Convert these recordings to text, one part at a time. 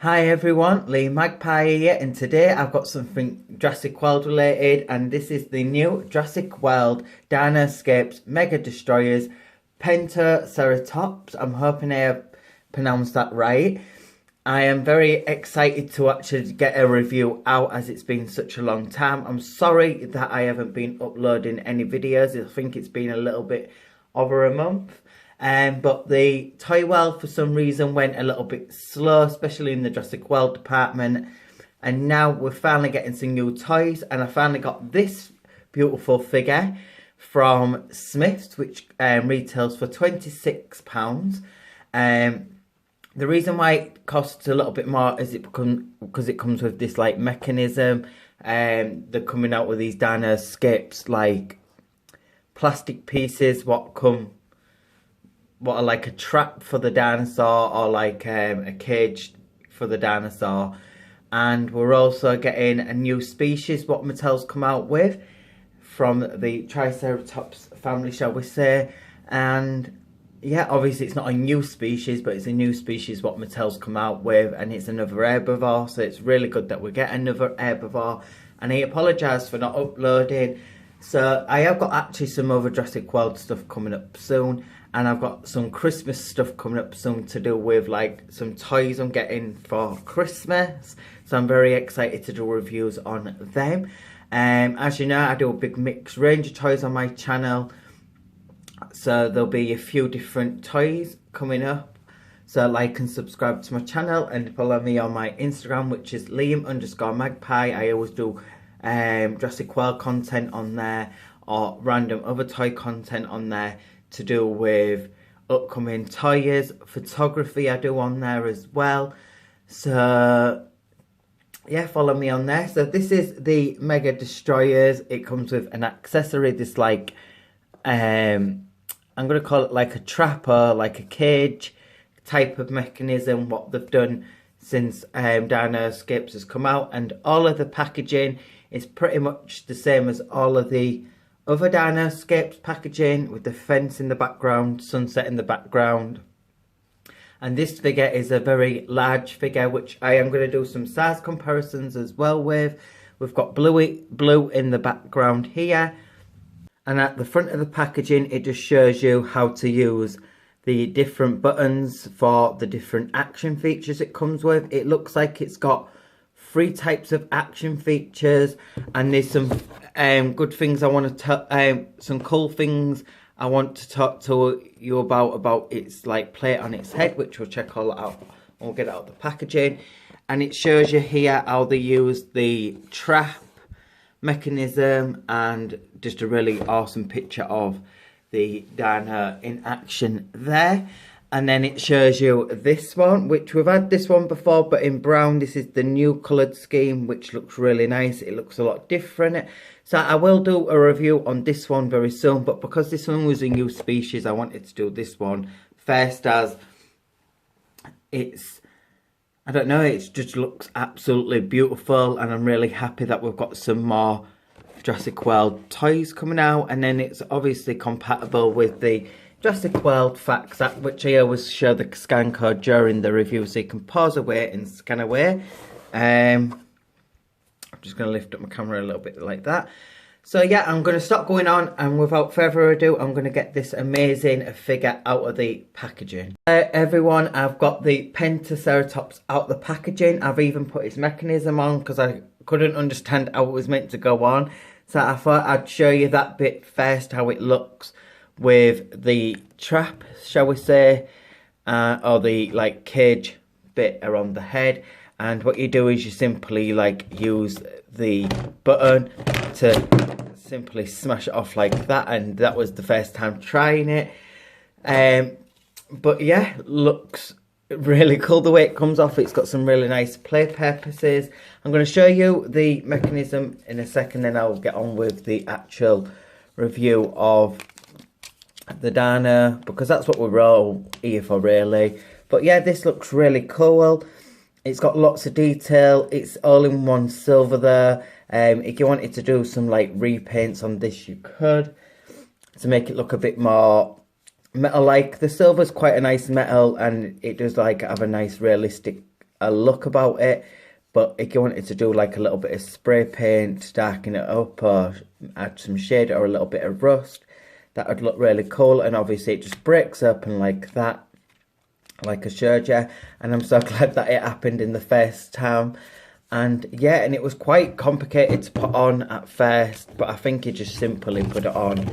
Hi everyone, Lee Magpie here, and today I've got something Jurassic World related, and this is the new Jurassic World Dino Mega Destroyers Pentaceratops. I'm hoping I have pronounced that right. I am very excited to actually get a review out as it's been such a long time. I'm sorry that I haven't been uploading any videos. I think it's been a little bit over a month. But the toy world for some reason went a little bit slow, especially in the Jurassic World department. And now we're finally getting some new toys, and I finally got this beautiful figure from Smyths, which retails for £26. The reason why it costs a little bit more is because it comes with this like mechanism. They're coming out with these dino skips, like plastic pieces what are like a trap for the dinosaur, or like a cage for the dinosaur. And we're also getting a new species what Mattel's come out with from the Triceratops family, shall we say. And yeah, obviously it's not a new species, but it's a new species what Mattel's come out with, and it's another herbivore, so it's really good that we get another herbivore. And I apologise for not uploading. So I have got actually some other Jurassic World stuff coming up soon, and I've got some Christmas stuff coming up soon to do with like some toys I'm getting for Christmas. So I'm very excited to do reviews on them. As you know, I do a big mixed range of toys on my channel, so there'll be a few different toys coming up. So like and subscribe to my channel and follow me on my Instagram, which is Liam_Magpie. I always do Jurassic World content on there, or random other toy content on there to do with upcoming toys. Photography I do on there as well. So yeah, follow me on there. So this is the Mega Destroyers. It comes with an accessory, this like I'm gonna call it like a trap or like a cage type of mechanism what they've done since Dino Escapes has come out. And all of the packaging is pretty much the same as all of the other Dino Escapes packaging, with the fence in the background, sunset in the background. And this figure is a very large figure, which I am going to do some size comparisons as well with. We've got blue in the background here. And at the front of the packaging, it just shows you how to use the different buttons for the different action features it comes with. It looks like it's got 3 types of action features, and there's some good things I want to some cool things I want to talk to you about its like plate on its head, which we'll check all that out and we'll get it out of the packaging. And it shows you here how they use the trap mechanism, and just a really awesome picture of the dino in action there. And then it shows you this one, which we've had this one before, but in brown. This is the new coloured scheme, which looks really nice. It looks a lot different. So I will do a review on this one very soon, but because this one was a new species, I wanted to do this one first, as it's, I don't know, it just looks absolutely beautiful, and I'm really happy that we've got some more Jurassic World toys coming out. And then it's obviously compatible with the Jurassic World Facts app, which I always show the scan code during the review, so you can pause away and scan away. I'm just going to lift up my camera a little bit like that. So yeah, I'm going to stop going on, and without further ado, I'm going to get this amazing figure out of the packaging. Everyone, I've got the Pentaceratops out of the packaging. I've even put its mechanism on because I couldn't understand how it was meant to go on. So I thought I'd show you that bit first, how it looks with the trap, shall we say, or the like cage bit around the head. And what you do is you simply like use the button to simply smash it off like that, and that was the first time trying it. But yeah, looks really cool the way it comes off. It's got some really nice play purposes. I'm going to show you the mechanism in a second, then I'll get on with the actual review of the dino, because that's what we're all here for really. But yeah, this looks really cool. It's got lots of detail. It's all in one silver there. If you wanted to do some like repaints on this, you could, to make it look a bit more metal like. The silver's quite a nice metal, and it does like have a nice realistic a look about it. But if you wanted to do like a little bit of spray paint to darken it up or add some shade or a little bit of rust, that would look really cool. And obviously it just breaks open like that, like I showed you. And I'm so glad that it happened in the first time. And yeah, and it was quite complicated to put on at first, but I think you just simply put it on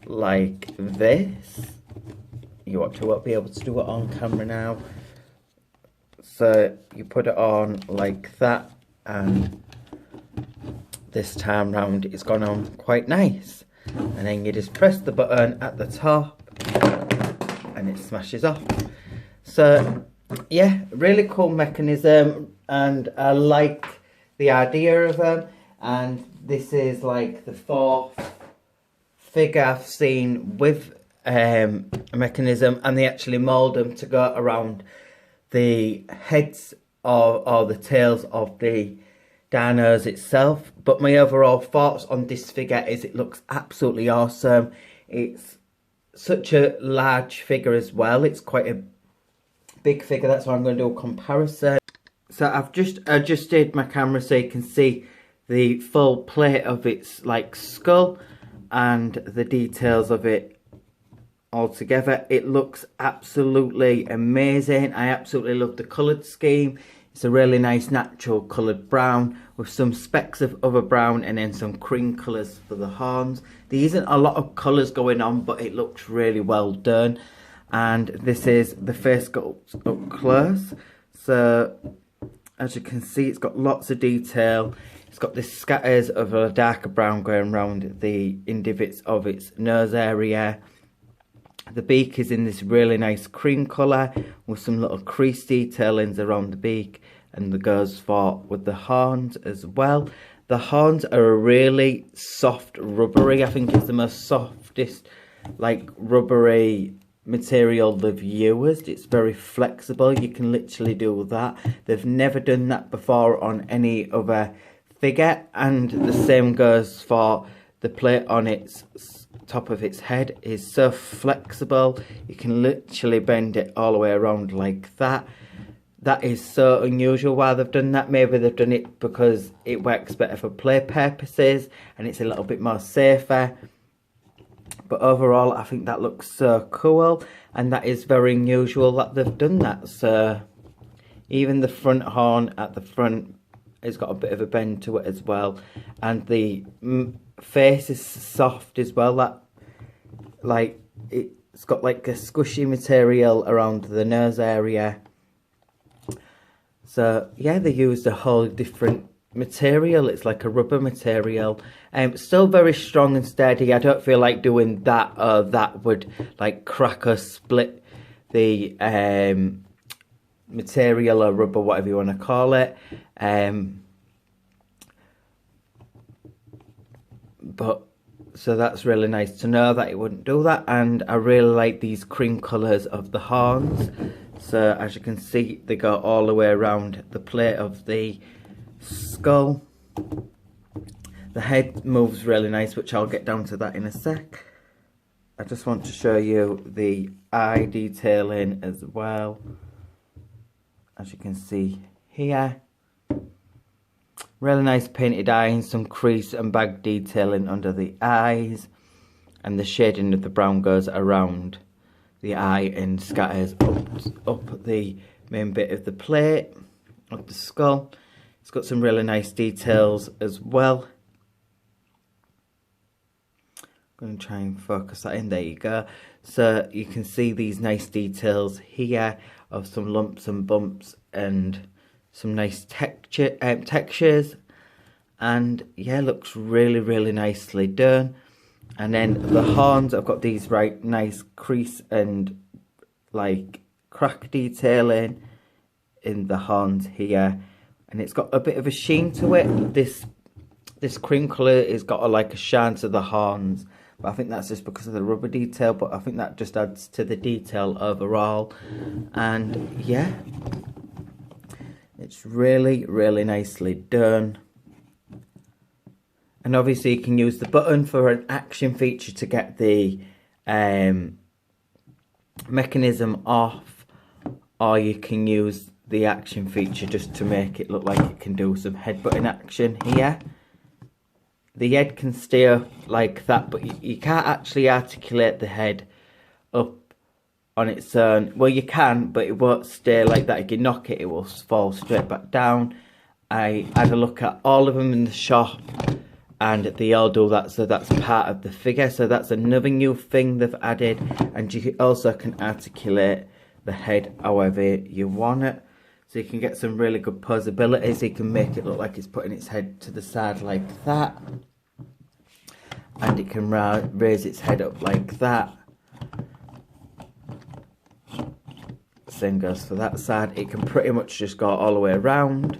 like this. You won't be able to do it on camera now. So you put it on like that, and this time round it's gone on quite nice. And then you just press the button at the top and it smashes off. So yeah, really cool mechanism, and I like the idea of them. And this is like the 4th figure I've seen with a mechanism, and they actually mould them to go around the heads or the tails of the dinos itself. But my overall thoughts on this figure is it looks absolutely awesome. It's such a large figure as well. It's quite a big figure, that's why I'm going to do a comparison. So I've just adjusted my camera so you can see the full plate of its like skull and the details of it all together. It looks absolutely amazing. I absolutely love the coloured scheme. It's a really nice natural coloured brown with some specks of other brown and then some cream colours for the horns. There isn't a lot of colours going on, but it looks really well done. And this is the face sculpt up close. So as you can see, it's got lots of detail. It's got the scatters of a darker brown going around the indivots of its nose area. The beak is in this really nice cream colour with some little crease detailings around the beak, and the goes for with the horns as well. The horns are a really soft rubbery, I think it's the most softest like rubbery material they've used. It's very flexible, you can literally do that. They've never done that before on any other figure, and the same goes for the plate on its top of its head. Is so flexible, you can literally bend it all the way around like that. That is so unusual why they've done that. Maybe they've done it because it works better for play purposes and it's a little bit more safer. But overall, I think that looks so cool, and that is very unusual that they've done that. So even the front horn at the front has got a bit of a bend to it as well, and the face is soft as well. That like it's got like a squishy material around the nose area. So yeah, they used a whole different material. It's like a rubber material, still very strong and steady. I don't feel like doing that, that would like crack or split the material or rubber, whatever you want to call it. But so that's really nice to know that it wouldn't do that. And I really like these cream colours of the horns. So as you can see, they go all the way around the plate of the skull. The head moves really nice, which I'll get down to that in a sec. I just want to show you the eye detailing as well. As you can see here, really nice painted eye and some crease and bag detailing under the eyes, and the shading of the brown goes around the eye and scatters up the main bit of the plate of the skull. It's got some really nice details as well. I'm going to try and focus that in. There you go. So you can see these nice details here of some lumps and bumps and some nice textures. And yeah, looks really, really nicely done. And then the horns, I've got these right nice crease and like crack detailing in the horns here, and it's got a bit of a sheen to it. This cream colour has got like a shine to the horns, but I think that's just because of the rubber detail, but I think that just adds to the detail overall. And yeah, it's really, really nicely done. And obviously you can use the button for an action feature to get the mechanism off, or you can use the action feature just to make it look like it can do some headbutting action here. The head can stay up like that, but you can't actually articulate the head up on its own. Well, you can, but it won't stay like that. If you knock it, it will fall straight back down. I had a look at all of them in the shop, and they all do that, so that's part of the figure. So that's another new thing they've added, and you also can articulate the head however you want it. So you can get some really good posability, so you can make it look like it's putting its head to the side like that. And it can raise its head up like that. Same goes for that side. It can pretty much just go all the way around.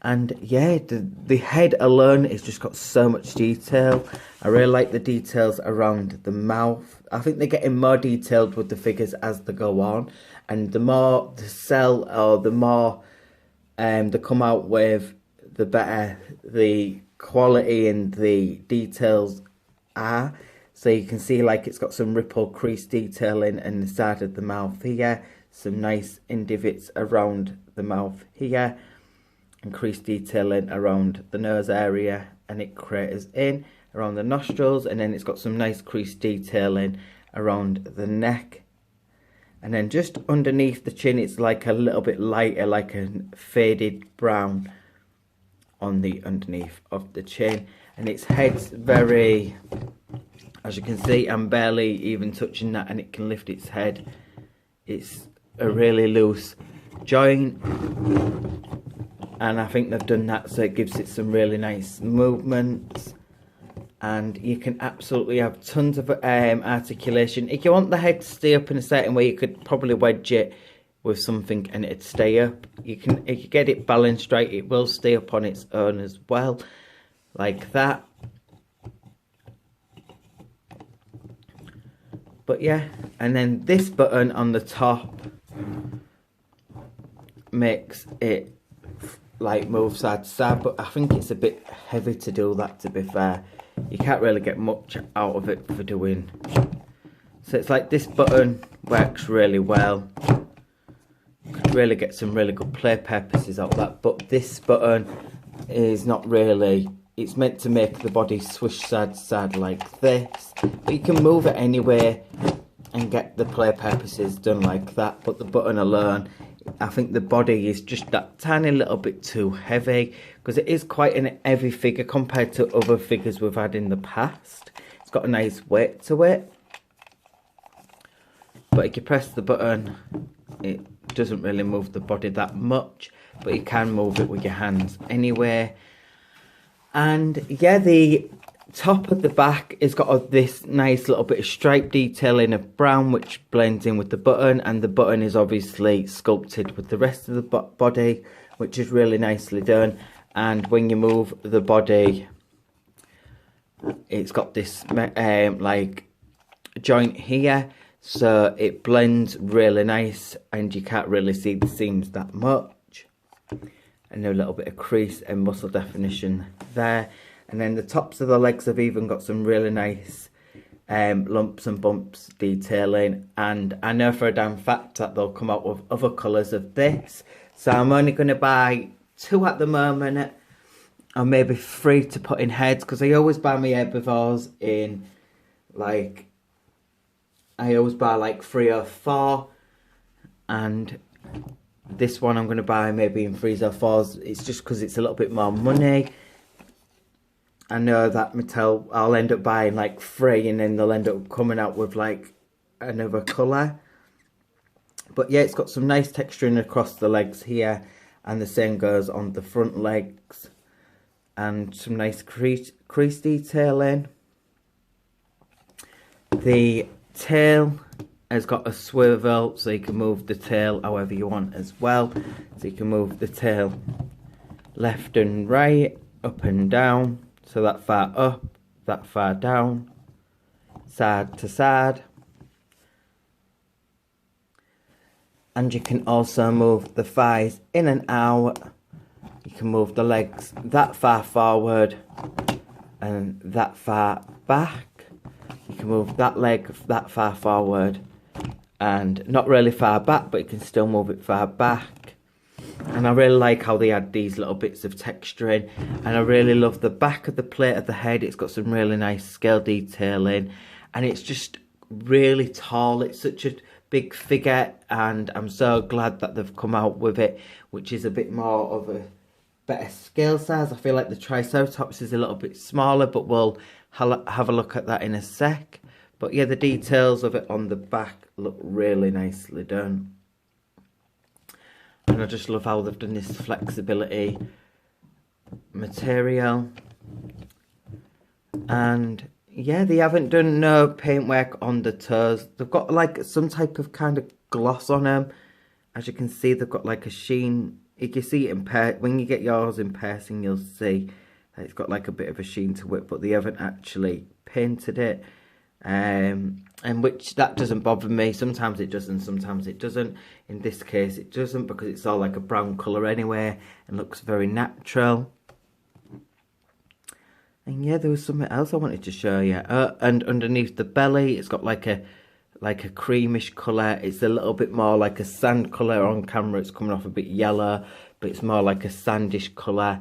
And yeah, the head alone has just got so much detail. I really like the details around the mouth. I think they're getting more detailed with the figures as they go on. And the more they sell, or the more they come out with, the better the quality and the details are. So you can see like it's got some ripple crease detailing in the side of the mouth here. Some nice indivots around the mouth here. And crease detailing around the nose area, and it craters in around the nostrils, and then it's got some nice crease detailing around the neck, and then just underneath the chin it's like a little bit lighter, like a faded brown on the underneath of the chin. And its head's very, as you can see, I'm barely even touching that, and it can lift its head. It's a really loose joint, and I think they've done that so it gives it some really nice movements. And you can absolutely have tons of articulation. If you want the head to stay up in a certain way, you could probably wedge it with something and it'd stay up. If you get it balanced right, it will stay up on its own as well, like that. But yeah, and then this button on the top makes it like move side to side, but I think it's a bit heavy to do that, to be fair. You can't really get much out of it for doing. So it's like this button works really well. You could really get some really good play purposes out of that, but this button is not really, it's meant to make the body swish side to side like this, but you can move it anyway and get the play purposes done like that. But the button alone, I think the body is just that tiny little bit too heavy, because it is quite an heavy figure compared to other figures we've had in the past. It's got a nice weight to it, but if you press the button, it doesn't really move the body that much, but you can move it with your hands anyway. And yeah, the top of the back has got this nice little bit of stripe detailing of brown, which blends in with the button, and the button is obviously sculpted with the rest of the body, which is really nicely done. And when you move the body, it's got this like joint here, so it blends really nice, and you can't really see the seams that much. And a little bit of crease and muscle definition there. And then the tops of the legs have even got some really nice lumps and bumps detailing. And I know for a damn fact that they'll come out with other colours of this. So I'm only going to buy 2 at the moment, or maybe 3 to put in heads, because I always buy my herbivores in, like, I always buy like 3 or 4. And this one I'm going to buy maybe in 3s or 4s. It's just because it's a little bit more money. I know that Mattel, I'll end up buying like 3, and then they'll end up coming out with like another colour. But yeah, it's got some nice texturing across the legs here, and the same goes on the front legs. And some nice crease detailing. The tail has got a swivel, so you can move the tail however you want as well. So you can move the tail left and right, up and down. So that far up, that far down, side to side. And you can also move the thighs in and out. You can move the legs that far forward and that far back. You can move that leg that far forward and not really far back, but you can still move it far back. And I really like how they add these little bits of texture in. And I really love the back of the plate of the head. It's got some really nice scale detailing. And it's just really tall. It's such a big figure. And I'm so glad that they've come out with it, which is a bit more of a better scale size. I feel like the Triceratops is a little bit smaller, but we'll have a look at that in a sec. But yeah, the details of it on the back look really nicely done. And I just love how they've done this flexibility material. And yeah, they haven't done no paintwork on the toes. They've got like some type of kind of gloss on them. As you can see, they've got like a sheen. You can see it in when you get yours in person, you'll see that it's got like a bit of a sheen to it, but they haven't actually painted it. And which that doesn't bother me. Sometimes it does and sometimes it doesn't. In this case it doesn't, because it's all like a brown colour anyway and looks very natural. And yeah, there was something else I wanted to show you. And underneath the belly it's got like a creamish colour. It's a little bit more like a sand colour. On camera it's coming off a bit yellow, but it's more like a sandish colour,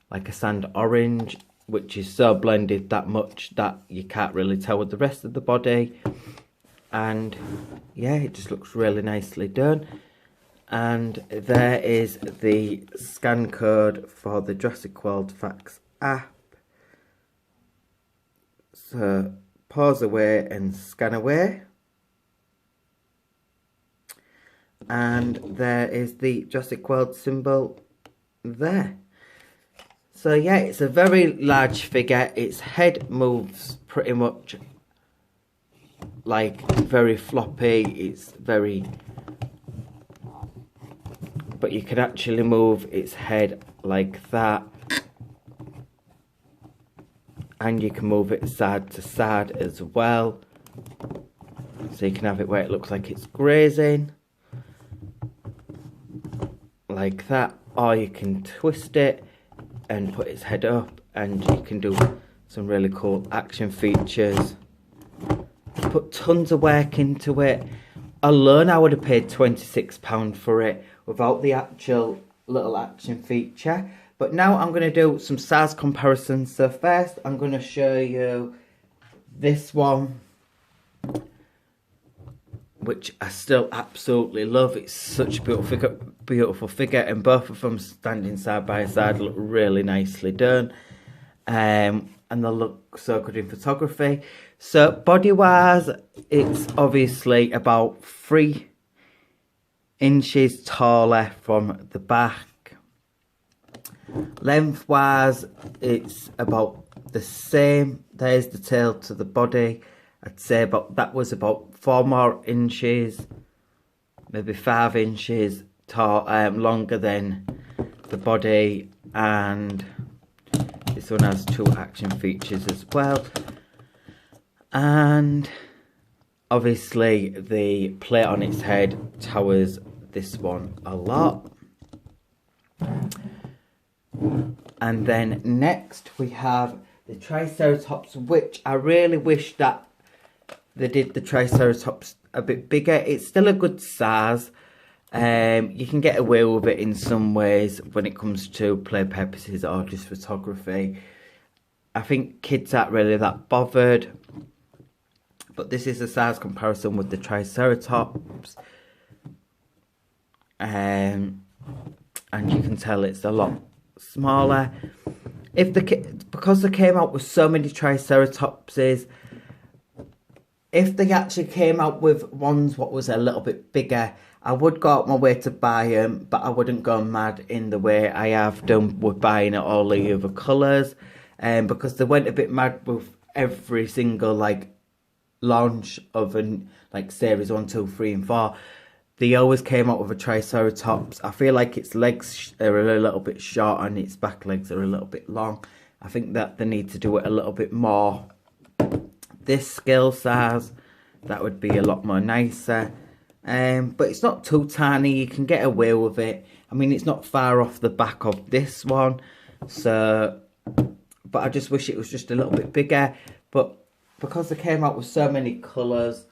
like a sand orange, which is so blended that much that you can't really tell with the rest of the body. And yeah, it just looks really nicely done. And there is the scan code for the Jurassic World Facts app. So pause away and scan away. And there is the Jurassic World symbol there. So yeah, it's a very large figure. Its head moves pretty much like very floppy. It's very... But you can actually move its head like that. And you can move it side to side as well. So you can have it where it looks like it's grazing. Like that. Or you can twist it and put its head up, and you can do some really cool action features. Put tons of work into it. Alone I would have paid £26 for it without the actual little action feature. But now I'm going to do some size comparisons. So first I'm going to show you this one, which I still absolutely love. It's such a beautiful figure, and both of them standing side by side look really nicely done. And they look so good in photography. So body wise, it's obviously about 3 inches taller from the back. Length wise, it's about the same. There's the tail to the body. I'd say that was about 4 more inches, maybe 5 inches tall, longer than the body. And this one has 2 action features as well. And obviously the plate on its head towers this one a lot. And then next we have the Triceratops, which I really wish that they did the Triceratops a bit bigger. It's still a good size. You can get away with it in some ways when it comes to play purposes or just photography. I think kids aren't really that bothered. But this is a size comparison with the Triceratops. And you can tell it's a lot smaller. Because they came out with so many Triceratopses, if they actually came out with ones what was a little bit bigger, I would go out my way to buy them, but I wouldn't go mad in the way I have done with buying all the other colours. Because they went a bit mad with every single launch of series 1, 2, 3 and 4. They always came out with a Triceratops. I feel like its legs are a little bit short and its back legs are a little bit long. I think that they need to do it a little bit more. This scale size, that would be a lot more nicer. But it's not too tiny. You can get away with it. I mean, it's not far off the back of this one. So, but I just wish it was just a little bit bigger. But because they came out with so many colours,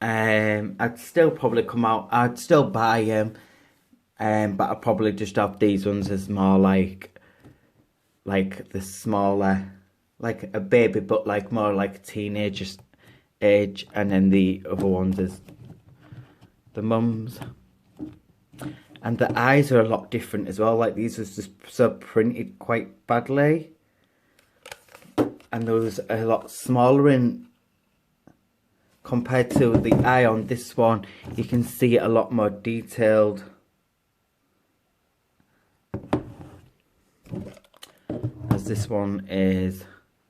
I'd still probably I'd still buy them, but I'd probably just have these ones as more like the smaller, like a baby, but like more like a teenager age, and then the other ones is the mums. And the eyes are a lot different as well, like these was just so printed quite badly, and there was a lot smaller in compared to the eye on this one. You can see it a lot more detailed. As this one is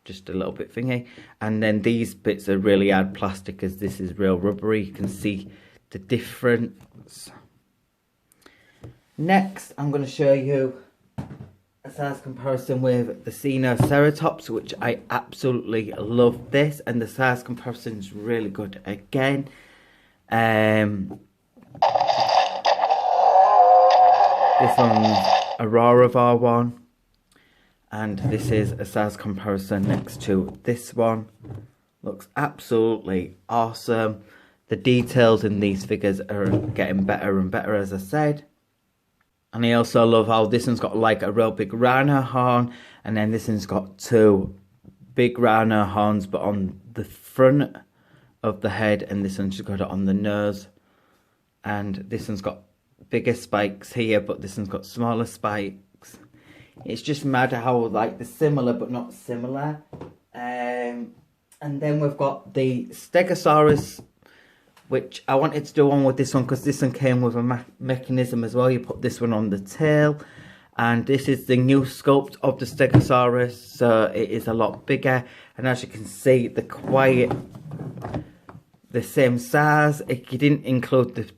just a little bit thingy, and then these bits are really hard plastic, as this is real rubbery. You can see the difference. Next, I'm going to show you a size comparison with the Pentaceratops, which I absolutely love this, and the size comparison is really good again. This one's a Aurora one, and this is a size comparison next to this one. Looks absolutely awesome. The details in these figures are getting better and better, as I said. And I also love how this one's got like a real big rhino horn, and then this one's got two big rhino horns but on the front of the head, and this one's just got it on the nose. And this one's got bigger spikes here, but this one's got smaller spikes. It's just mad how like they're similar but not similar. And then we've got the Stegosaurus, which I wanted to do one with this one because this one came with a mechanism as well. You put this one on the tail, and this is the new sculpt of the Stegosaurus, so it is a lot bigger, and as you can see, the same size. You didn't include the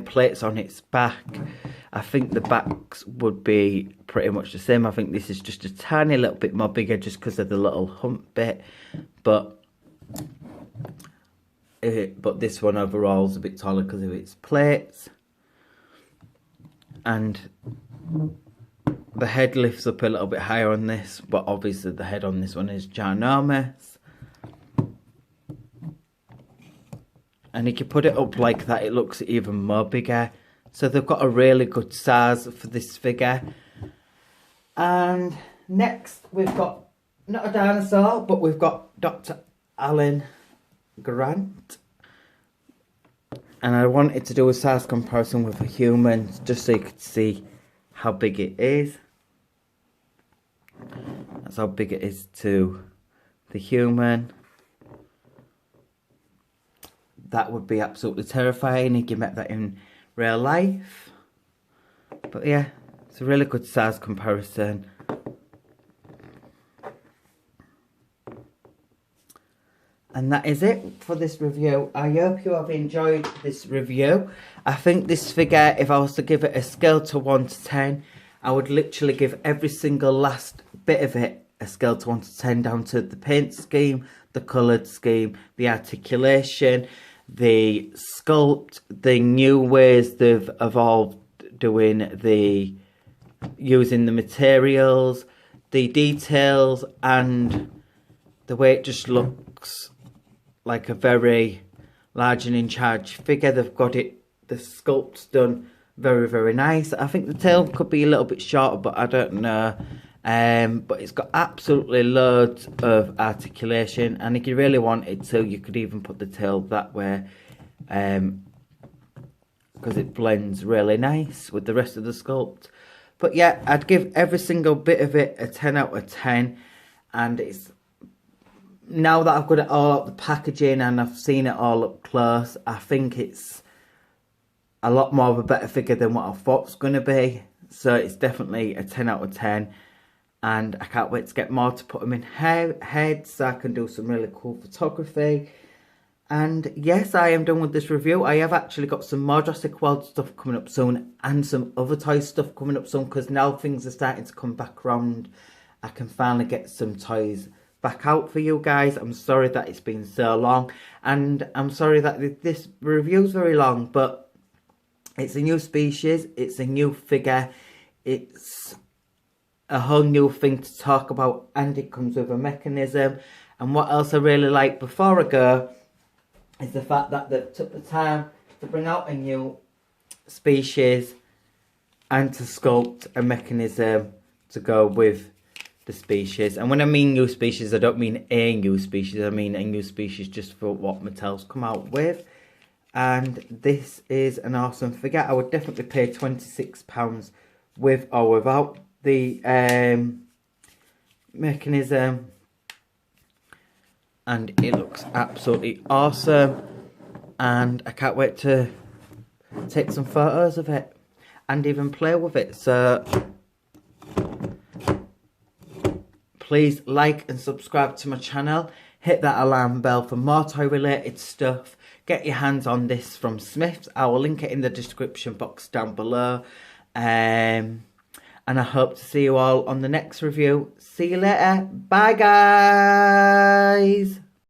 plates on its back. I think the backs would be pretty much the same. I think this is just a tiny little bit more bigger just because of the little hump bit, but this one overall is a bit taller because of its plates. And the head lifts up a little bit higher on this, but obviously the head on this one is ginormous. And if you put it up like that, it looks even more bigger. So they've got a really good size for this figure. And next we've got, not a dinosaur, but we've got Dr. Alan Grant, and I wanted to do a size comparison with a human just so you could see how big it is. That's how big it is to the human. That would be absolutely terrifying if you met that in real life. But yeah, it's a really good size comparison. And that is it for this review. I hope you have enjoyed this review. I think this figure, if I was to give it a scale to 1 to 10, I would literally give every single last bit of it a scale to 1 to 10, down to the paint scheme, the coloured scheme, the articulation, the sculpt, the new ways they've evolved using the materials, the details, and the way it just looks like a very large and in charge figure. They've got the sculpt's done very, very nice. I think the tail could be a little bit shorter, but I don't know. But it's got absolutely loads of articulation, and if you really wanted to, you could even put the tail that way, because it blends really nice with the rest of the sculpt. But yeah, I'd give every single bit of it a 10 out of 10, and it's, now that I've got it all out the packaging and I've seen it all up close, I think it's a lot more of a better figure than what I thought it was going to be. So it's definitely a 10 out of 10. And I can't wait to get more to put them in heads so I can do some really cool photography. And yes, I am done with this review. I have actually got some more Jurassic World stuff coming up soon, and some other toy stuff coming up soon, because now things are starting to come back around. I can finally get some toys back out for you guys. I'm sorry that it's been so long, and I'm sorry that this review's very long, but it's a new species, it's a new figure, it's a whole new thing to talk about, and it comes with a mechanism. And what else I really like, before I go, is the fact that they've took the time to bring out a new species and to sculpt a mechanism to go with the species. And when I mean new species, I don't mean a new species, I mean a new species just for what Mattel's come out with. And this is an awesome figure. I would definitely pay £26 with or without the mechanism. And it looks absolutely awesome. And I can't wait to take some photos of it and even play with it. So please like and subscribe to my channel. Hit that alarm bell for more toy related stuff. Get your hands on this from Smyths. I will link it in the description box down below. And I hope to see you all on the next review. See you later. Bye guys.